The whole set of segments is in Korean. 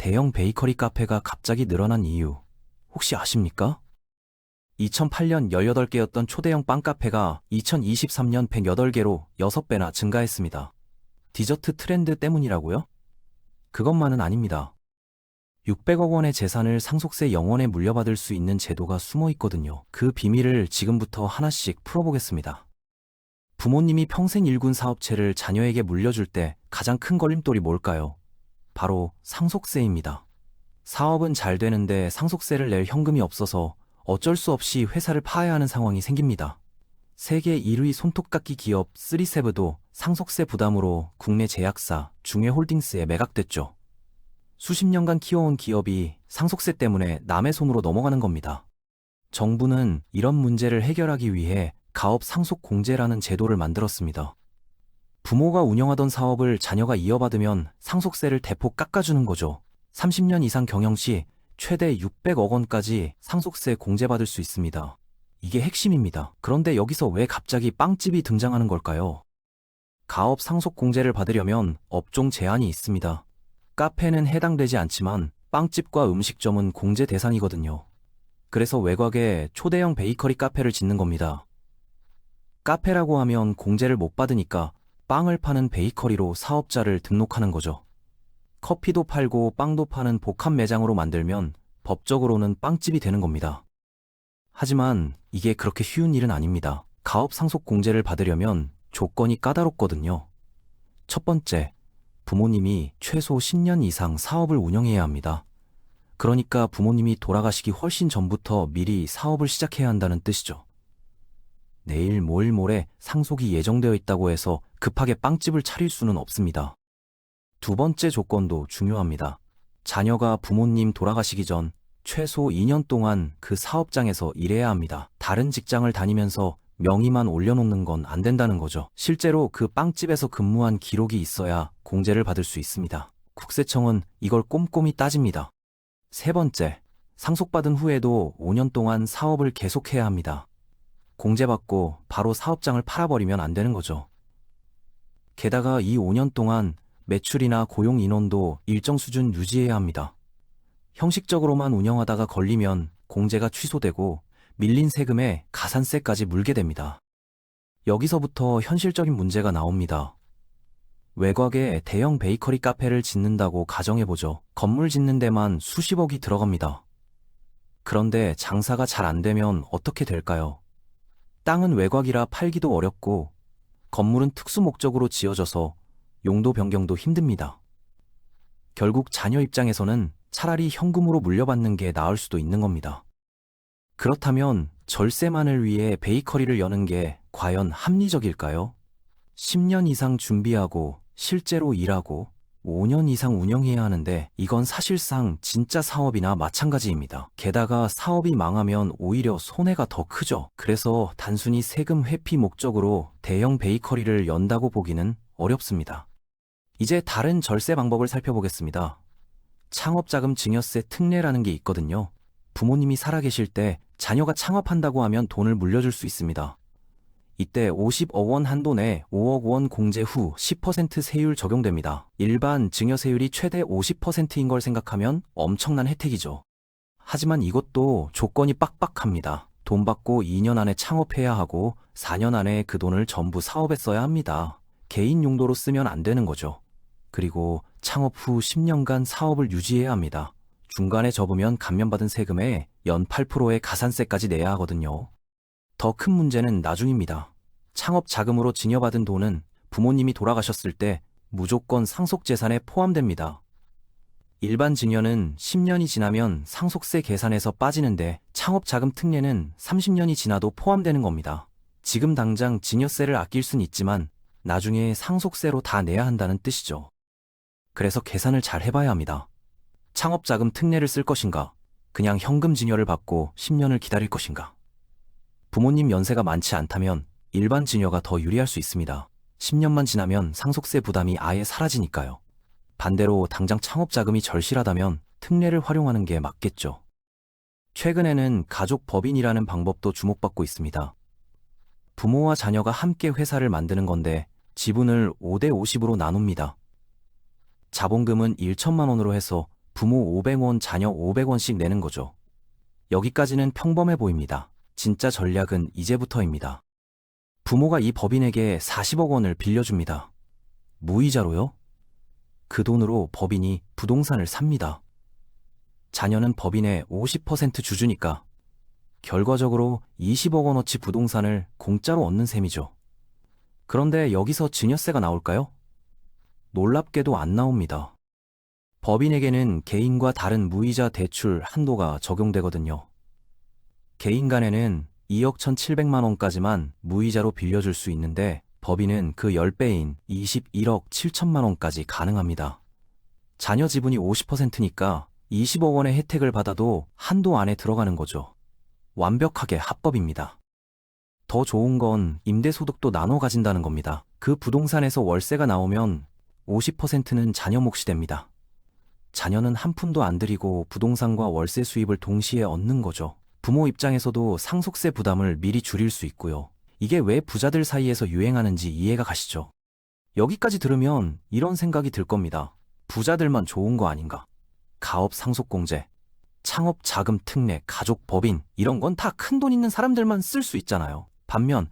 대형 베이커리 카페가 갑자기 늘어난 이유 혹시 아십니까? 2008년 18개였던 초대형 빵카페가 2023년 108개로 6배나 증가했습니다. 디저트 트렌드 때문이라고요? 그것만은 아닙니다. 600억 원의 재산을 상속세 0원에 물려받을 수 있는 제도가 숨어 있거든요. 그 비밀을 지금부터 하나씩 풀어보겠습니다. 부모님이 평생 일군 사업체를 자녀에게 물려줄 때 가장 큰 걸림돌이 뭘까요? 바로 상속세입니다. 사업은 잘 되는데 상속세를 낼 현금이 없어서 어쩔 수 없이 회사를 파야 하는 상황이 생깁니다. 세계 1위 손톱깎이 기업 쓰리세브도 상속세 부담으로 국내 제약사 중해홀딩스에 매각됐죠. 수십 년간 키워온 기업이 상속세 때문에 남의 손으로 넘어가는 겁니다. 정부는 이런 문제를 해결하기 위해 가업 상속 공제라는 제도를 만들었습니다. 부모가 운영하던 사업을 자녀가 이어받으면 상속세를 대폭 깎아주는 거죠. 30년 이상 경영 시 최대 600억 원까지 상속세 공제받을 수 있습니다. 이게 핵심입니다. 그런데 여기서 왜 갑자기 빵집이 등장하는 걸까요? 가업 상속 공제를 받으려면 업종 제한이 있습니다. 카페는 해당되지 않지만 빵집과 음식점은 공제 대상이거든요. 그래서 외곽에 초대형 베이커리 카페를 짓는 겁니다. 카페라고 하면 공제를 못 받으니까 빵을 파는 베이커리로 사업자를 등록하는 거죠. 커피도 팔고 빵도 파는 복합 매장으로 만들면 법적으로는 빵집이 되는 겁니다. 하지만 이게 그렇게 쉬운 일은 아닙니다. 가업 상속 공제를 받으려면 조건이 까다롭거든요. 첫 번째, 부모님이 최소 10년 이상 사업을 운영해야 합니다. 그러니까 부모님이 돌아가시기 훨씬 전부터 미리 사업을 시작해야 한다는 뜻이죠. 내일 모레 상속이 예정되어 있다고 해서 급하게 빵집을 차릴 수는 없습니다. 두 번째 조건도 중요합니다. 자녀가 부모님 돌아가시기 전 최소 2년 동안 그 사업장에서 일해야 합니다. 다른 직장을 다니면서 명의만 올려놓는 건 안 된다는 거죠. 실제로 그 빵집에서 근무한 기록이 있어야 공제를 받을 수 있습니다. 국세청은 이걸 꼼꼼히 따집니다. 세 번째, 상속받은 후에도 5년 동안 사업을 계속해야 합니다. 공제받고 바로 사업장을 팔아버리면 안 되는 거죠. 게다가 이 5년 동안 매출이나 고용 인원도 일정 수준 유지해야 합니다. 형식적으로만 운영하다가 걸리면 공제가 취소되고 밀린 세금에 가산세까지 물게 됩니다. 여기서부터 현실적인 문제가 나옵니다. 외곽에 대형 베이커리 카페를 짓는다고 가정해보죠. 건물 짓는 데만 수십억이 들어갑니다. 그런데 장사가 잘 안 되면 어떻게 될까요? 땅은 외곽이라 팔기도 어렵고 건물은 특수 목적으로 지어져서 용도 변경도 힘듭니다. 결국 자녀 입장에서는 차라리 현금으로 물려받는 게 나을 수도 있는 겁니다. 그렇다면 절세만을 위해 베이커리를 여는 게 과연 합리적일까요? 10년 이상 준비하고 실제로 일하고 5년 이상 운영해야 하는데 이건 사실상 진짜 사업이나 마찬가지입니다. 게다가 사업이 망하면 오히려 손해가 더 크죠. 그래서 단순히 세금 회피 목적으로 대형 베이커리를 연다고 보기는 어렵습니다. 이제 다른 절세 방법을 살펴보겠습니다. 창업자금 증여세 특례라는 게 있거든요. 부모님이 살아계실 때 자녀가 창업한다고 하면 돈을 물려줄 수 있습니다. 이때 50억 원 한도 내 5억 원 공제 후 10% 세율 적용됩니다. 일반 증여세율이 최대 50%인 걸 생각하면 엄청난 혜택이죠. 하지만 이것도 조건이 빡빡합니다. 돈 받고 2년 안에 창업해야 하고 4년 안에 그 돈을 전부 사업에 써야 합니다. 개인 용도로 쓰면 안 되는 거죠. 그리고 창업 후 10년간 사업을 유지해야 합니다. 중간에 접으면 감면받은 세금에 연 8%의 가산세까지 내야 하거든요. 더 큰 문제는 나중입니다. 창업 자금으로 증여받은 돈은 부모님이 돌아가셨을 때 무조건 상속재산에 포함됩니다. 일반 증여는 10년이 지나면 상속세 계산에서 빠지는데 창업자금 특례는 30년이 지나도 포함되는 겁니다. 지금 당장 증여세를 아낄 순 있지만 나중에 상속세로 다 내야 한다는 뜻이죠. 그래서 계산을 잘 해봐야 합니다. 창업자금 특례를 쓸 것인가? 그냥 현금 증여를 받고 10년을 기다릴 것인가? 부모님 연세가 많지 않다면 일반 증여가 더 유리할 수 있습니다. 10년만 지나면 상속세 부담이 아예 사라지니까요. 반대로 당장 창업자금이 절실하다면 특례를 활용하는 게 맞겠죠. 최근에는 가족법인이라는 방법도 주목받고 있습니다. 부모와 자녀가 함께 회사를 만드는 건데 지분을 5대 50으로 나눕니다. 자본금은 1천만 원으로 해서 부모 500원, 자녀 500원씩 내는 거죠. 여기까지는 평범해 보입니다. 진짜 전략은 이제부터입니다. 부모가 이 법인에게 40억 원을 빌려줍니다. 무이자로요? 그 돈으로 법인이 부동산을 삽니다. 자녀는 법인의 50% 주주니까 결과적으로 20억 원어치 부동산을 공짜로 얻는 셈이죠. 그런데 여기서 증여세가 나올까요? 놀랍게도 안 나옵니다. 법인에게는 개인과 다른 무이자 대출 한도가 적용되거든요. 개인 간에는 2억 1,700만 원까지만 무이자로 빌려줄 수 있는데 법인은 그 10배인 21억 7천만 원까지 가능합니다. 자녀 지분이 50%니까 20억 원의 혜택을 받아도 한도 안에 들어가는 거죠. 완벽하게 합법입니다. 더 좋은 건 임대소득도 나눠 가진다는 겁니다. 그 부동산에서 월세가 나오면 50%는 자녀 몫이 됩니다. 자녀는 한 푼도 안 들이고 부동산과 월세 수입을 동시에 얻는 거죠. 부모 입장에서도 상속세 부담을 미리 줄일 수 있고요. 이게 왜 부자들 사이에서 유행하는지 이해가 가시죠? 여기까지 들으면 이런 생각이 들 겁니다. 부자들만 좋은 거 아닌가? 가업 상속공제, 창업 자금 특례, 가족 법인 이런 건 다 큰돈 있는 사람들만 쓸 수 있잖아요. 반면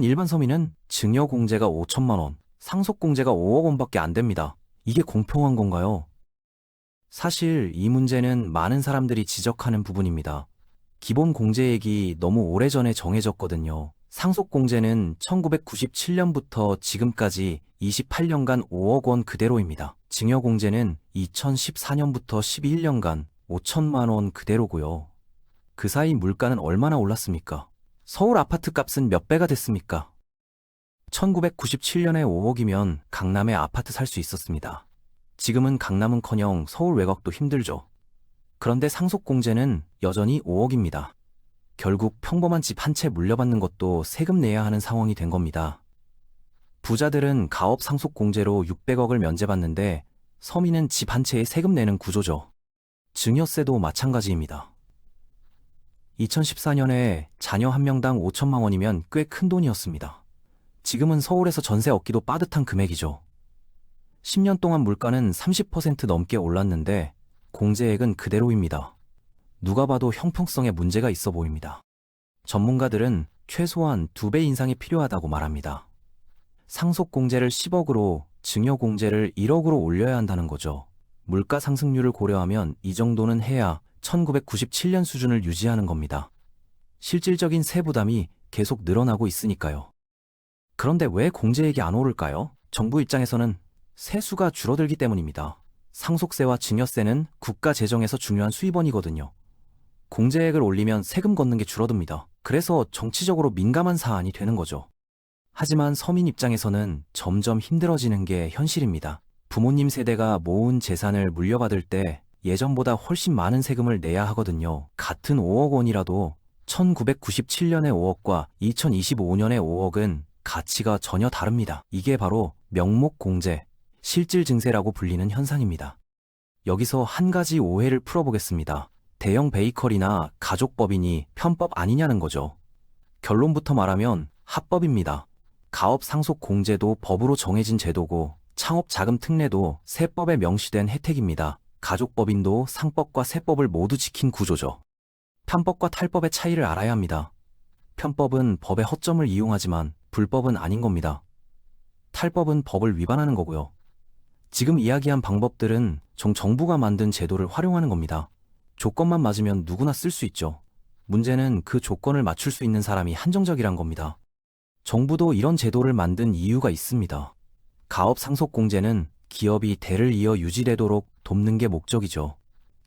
일반 서민은 증여공제가 5천만 원, 상속공제가 5억 원밖에 안 됩니다. 이게 공평한 건가요? 사실 이 문제는 많은 사람들이 지적하는 부분입니다. 기본 공제액이 너무 오래전에 정해졌거든요. 상속공제는 1997년부터 지금까지 28년간 5억 원 그대로입니다. 증여공제는 2014년부터 11년간 5천만 원 그대로고요. 그 사이 물가는 얼마나 올랐습니까? 서울 아파트 값은 몇 배가 됐습니까? 1997년에 5억이면 강남에 아파트 살 수 있었습니다. 지금은 강남은커녕 서울 외곽도 힘들죠. 그런데 상속공제는 여전히 5억입니다. 결국 평범한 집 한 채 물려받는 것도 세금 내야 하는 상황이 된 겁니다. 부자들은 가업 상속공제로 600억을 면제받는데 서민은 집 한 채에 세금 내는 구조죠. 증여세도 마찬가지입니다. 2014년에 자녀 한 명당 5천만 원이면 꽤 큰 돈이었습니다. 지금은 서울에서 전세 얻기도 빠듯한 금액이죠. 10년 동안 물가는 30% 넘게 올랐는데 공제액은 그대로입니다. 누가 봐도 형평성에 문제가 있어 보입니다. 전문가들은 최소한 2배 인상이 필요하다고 말합니다. 상속공제를 10억으로 증여공제를 1억으로 올려야 한다는 거죠. 물가 상승률을 고려하면 이 정도는 해야 1997년 수준을 유지하는 겁니다. 실질적인 세부담이 계속 늘어나고 있으니까요. 그런데 왜 공제액이 안 오를까요? 정부 입장에서는 세수가 줄어들기 때문입니다. 상속세와 증여세는 국가 재정에서 중요한 수입원이거든요. 공제액을 올리면 세금 걷는 게 줄어듭니다. 그래서 정치적으로 민감한 사안이 되는 거죠. 하지만 서민 입장에서는 점점 힘들어지는 게 현실입니다. 부모님 세대가 모은 재산을 물려받을 때 예전보다 훨씬 많은 세금을 내야 하거든요. 같은 5억 원이라도 1997년의 5억과 2025년의 5억은 가치가 전혀 다릅니다. 이게 바로 명목공제, 실질증세라고 불리는 현상입니다. 여기서 한 가지 오해를 풀어보겠습니다. 대형 베이커리나 가족법인이 편법 아니냐는 거죠. 결론부터 말하면 합법입니다. 가업 상속 공제도 법으로 정해진 제도고 창업 자금 특례도 세법에 명시된 혜택입니다. 가족법인도 상법과 세법을 모두 지킨 구조죠. 편법과 탈법의 차이를 알아야 합니다. 편법은 법의 허점을 이용하지만 불법은 아닌 겁니다. 탈법은 법을 위반하는 거고요. 지금 이야기한 방법들은 정부가 만든 제도를 활용하는 겁니다. 조건만 맞으면 누구나 쓸 수 있죠. 문제는 그 조건을 맞출 수 있는 사람이 한정적이란 겁니다. 정부도 이런 제도를 만든 이유가 있습니다. 가업 상속 공제는 기업이 대를 이어 유지되도록 돕는 게 목적이죠.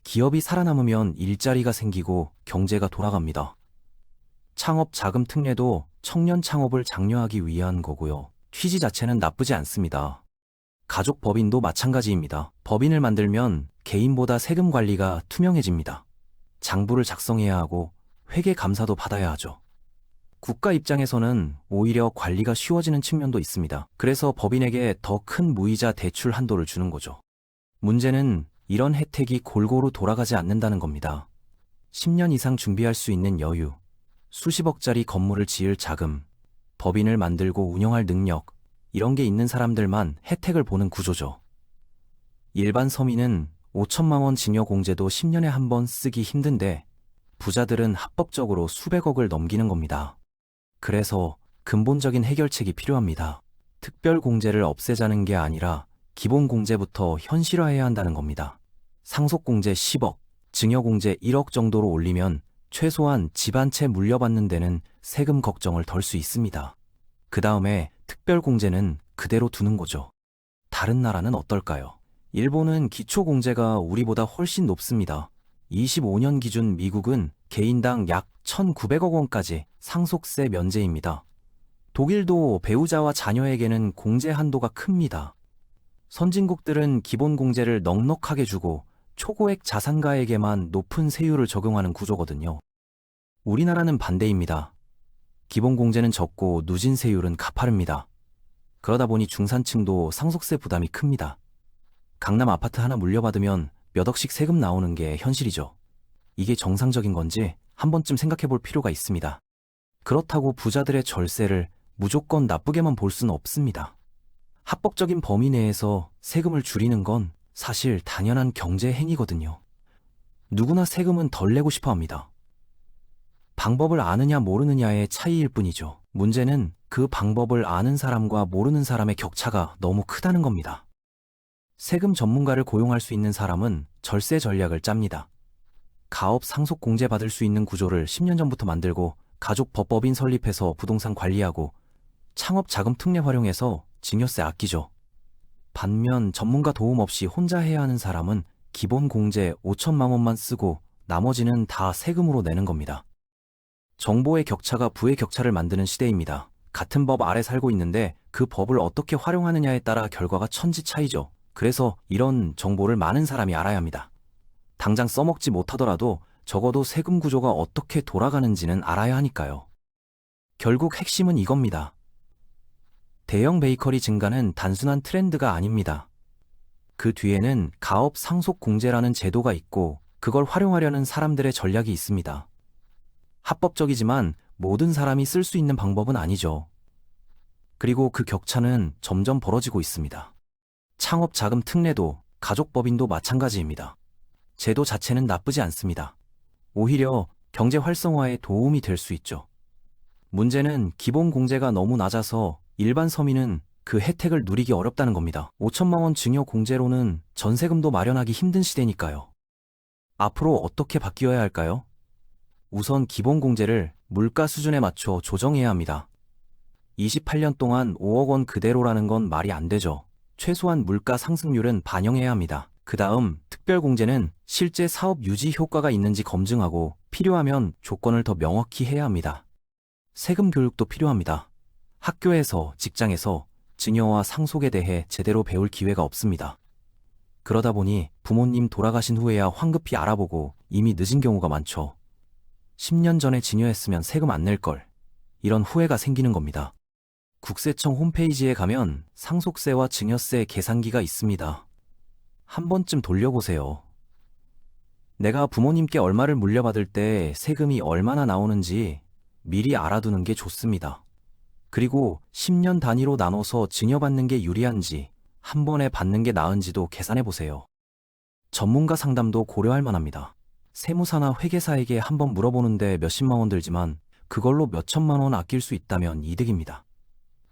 기업이 살아남으면 일자리가 생기고 경제가 돌아갑니다. 창업 자금 특례도 청년 창업을 장려하기 위한 거고요. 취지 자체는 나쁘지 않습니다. 가족 법인도 마찬가지입니다. 법인을 만들면 개인보다 세금 관리가 투명해집니다. 장부를 작성해야 하고 회계 감사도 받아야 하죠. 국가 입장에서는 오히려 관리가 쉬워지는 측면도 있습니다. 그래서 법인에게 더 큰 무이자 대출 한도를 주는 거죠. 문제는 이런 혜택이 골고루 돌아가지 않는다는 겁니다. 10년 이상 준비할 수 있는 여유, 수십억짜리 건물을 지을 자금, 법인을 만들고 운영할 능력, 이런 게 있는 사람들만 혜택을 보는 구조죠. 일반 서민은 5천만 원 징여공제도 10년에 한 번 쓰기 힘든데 부자들은 합법적으로 수백억을 넘기는 겁니다. 그래서 근본적인 해결책이 필요합니다. 특별공제를 없애자는 게 아니라 기본공제부터 현실화해야 한다는 겁니다. 상속공제 10억, 증여공제 1억 정도로 올리면 최소한 집 한 채 물려받는 데는 세금 걱정을 덜 수 있습니다. 그 다음에 특별공제는 그대로 두는 거죠. 다른 나라는 어떨까요? 일본은 기초공제가 우리보다 훨씬 높습니다. 25년 기준 미국은 개인당 약 1,900억 원까지 상속세 면제입니다. 독일도 배우자와 자녀에게는 공제 한도가 큽니다. 선진국들은 기본공제를 넉넉하게 주고 초고액 자산가에게만 높은 세율을 적용하는 구조거든요. 우리나라는 반대입니다. 기본공제는 적고 누진 세율은 가파릅니다. 그러다 보니 중산층도 상속세 부담이 큽니다. 강남 아파트 하나 물려받으면 몇 억씩 세금 나오는 게 현실이죠. 이게 정상적인 건지 한 번쯤 생각해 볼 필요가 있습니다. 그렇다고 부자들의 절세를 무조건 나쁘게만 볼 수는 없습니다. 합법적인 범위 내에서 세금을 줄이는 건 사실 당연한 경제 행위거든요. 누구나 세금은 덜 내고 싶어 합니다. 방법을 아느냐 모르느냐의 차이일 뿐이죠. 문제는 그 방법을 아는 사람과 모르는 사람의 격차가 너무 크다는 겁니다. 세금 전문가를 고용할 수 있는 사람은 절세 전략을 짭니다. 가업 상속 공제 받을 수 있는 구조를 10년 전부터 만들고 가족법법인 설립해서 부동산 관리하고 창업 자금 특례 활용해서 증여세 아끼죠. 반면 전문가 도움 없이 혼자 해야 하는 사람은 기본 공제 5천만 원만 쓰고 나머지는 다 세금으로 내는 겁니다. 정보의 격차가 부의 격차를 만드는 시대입니다. 같은 법 아래 살고 있는데 그 법을 어떻게 활용하느냐에 따라 결과가 천지 차이죠. 그래서 이런 정보를 많은 사람이 알아야 합니다. 당장 써먹지 못하더라도 적어도 세금 구조가 어떻게 돌아가는지는 알아야 하니까요. 결국 핵심은 이겁니다. 대형 베이커리 증가는 단순한 트렌드가 아닙니다. 그 뒤에는 가업 상속 공제라는 제도가 있고 그걸 활용하려는 사람들의 전략이 있습니다. 합법적이지만 모든 사람이 쓸 수 있는 방법은 아니죠. 그리고 그 격차는 점점 벌어지고 있습니다. 창업 자금 특례도 가족법인도 마찬가지입니다. 제도 자체는 나쁘지 않습니다. 오히려 경제 활성화에 도움이 될 수 있죠. 문제는 기본 공제가 너무 낮아서 일반 서민은 그 혜택을 누리기 어렵다는 겁니다. 5천만 원 증여 공제로는 전세금도 마련하기 힘든 시대니까요. 앞으로 어떻게 바뀌어야 할까요? 우선 기본 공제를 물가 수준에 맞춰 조정해야 합니다. 28년 동안 5억 원 그대로라는 건 말이 안 되죠. 최소한 물가 상승률은 반영해야 합니다. 그 다음 특별공제는 실제 사업 유지 효과가 있는지 검증하고 필요하면 조건을 더 명확히 해야 합니다. 세금 교육도 필요합니다. 학교에서, 직장에서 증여와 상속에 대해 제대로 배울 기회가 없습니다. 그러다 보니 부모님 돌아가신 후에야 황급히 알아보고 이미 늦은 경우가 많죠. 10년 전에 증여했으면 세금 안 낼걸. 이런 후회가 생기는 겁니다. 국세청 홈페이지에 가면 상속세와 증여세 계산기가 있습니다. 한 번쯤 돌려보세요. 내가 부모님께 얼마를 물려받을 때 세금이 얼마나 나오는지 미리 알아두는 게 좋습니다. 그리고 10년 단위로 나눠서 증여받는 게 유리한지 한 번에 받는 게 나은지도 계산해보세요. 전문가 상담도 고려할 만합니다. 세무사나 회계사에게 한번 물어보는데 몇십만 원 들지만 그걸로 몇천만 원 아낄 수 있다면 이득입니다.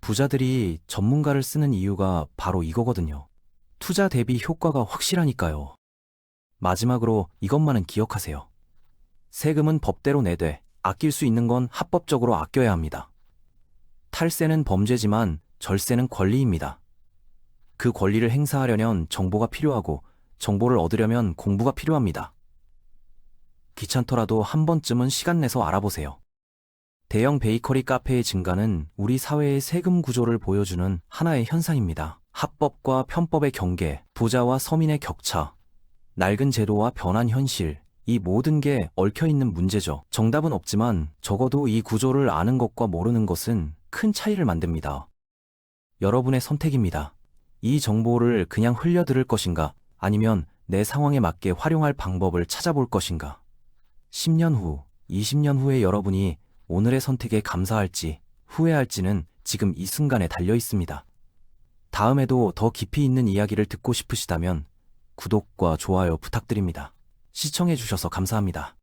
부자들이 전문가를 쓰는 이유가 바로 이거거든요. 투자 대비 효과가 확실하니까요. 마지막으로 이것만은 기억하세요. 세금은 법대로 내되 아낄 수 있는 건 합법적으로 아껴야 합니다. 탈세는 범죄지만 절세는 권리입니다. 그 권리를 행사하려면 정보가 필요하고 정보를 얻으려면 공부가 필요합니다. 귀찮더라도 한 번쯤은 시간 내서 알아보세요. 대형 베이커리 카페의 증가는 우리 사회의 세금 구조를 보여주는 하나의 현상입니다. 합법과 편법의 경계, 부자와 서민의 격차, 낡은 제도와 변한 현실, 이 모든 게 얽혀있는 문제죠. 정답은 없지만 적어도 이 구조를 아는 것과 모르는 것은 큰 차이를 만듭니다. 여러분의 선택입니다. 이 정보를 그냥 흘려들을 것인가, 아니면 내 상황에 맞게 활용할 방법을 찾아볼 것인가. 10년 후, 20년 후에 여러분이 오늘의 선택에 감사할지 후회할지는 지금 이 순간에 달려 있습니다. 다음에도 더 깊이 있는 이야기를 듣고 싶으시다면 구독과 좋아요 부탁드립니다. 시청해주셔서 감사합니다.